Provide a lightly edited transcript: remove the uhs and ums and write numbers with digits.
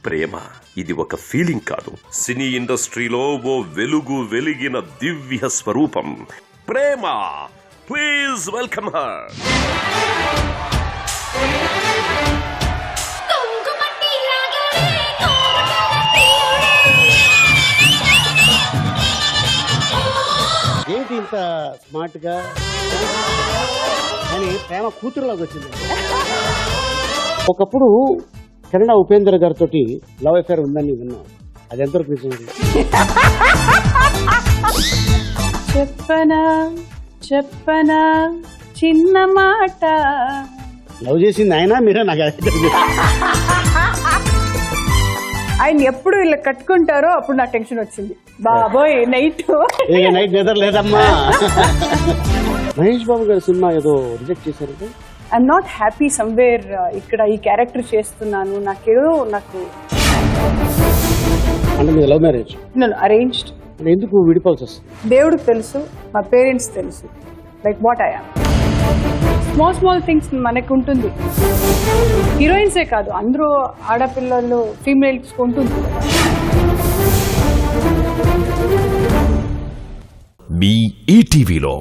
ప్రేమ ఇది ఒక ఫీలింగ్ కాదు, సినీ ఇండస్ట్రీలో ఓ వెలుగు వెలిగిన దివ్య స్వరూపం. ప్రేమ, ప్లీజ్ వెల్కమ్ హర్. ఏంటి ఇంత స్మార్ట్ గా కానీ ప్రేమ కూతురులాగా వచ్చింది. ఒకప్పుడు కన్నడ ఉపేంద్ర గారితో లవ్ అఫేర్ ఉందని విన్నాం, అది ఎంతవరకు నిజం? చెప్పనా చెప్పనా చిన్న మాట. లవ్ చేసింది ఆయన మీరే? నాకు ఆయన ఎప్పుడు ఇలా కట్టుకుంటారో అప్పుడు నాకు టెన్షన్ వచ్చింది. బాబోయ్ నైట్ నైట్ నిద్ర లేదమ్మా. మహేష్ బాబు గారి సినిమా ఏదో రిజెక్ట్ చేశారు. I'm not happy somewhere. ఇక్కడ ఈ క్యారెక్టర్ చేస్తున్నాను, నాకేదో నాకు అంటే మీరు లవ్ మ్యారేజ్? అరేంజ్డ్. ఎందుకు విడిపోవాల్సి వస్తుంది? దేవుడికి తెలుసు, మా పేరెంట్స్ తెలుసు like what I am. Small things మనకు ఉంటుంది. హీరోయిన్సే కాదు, అందరూ ఆడపిల్లలు ఫీమేల్స్ ఉంటుంది. మీ ఈటీవీలో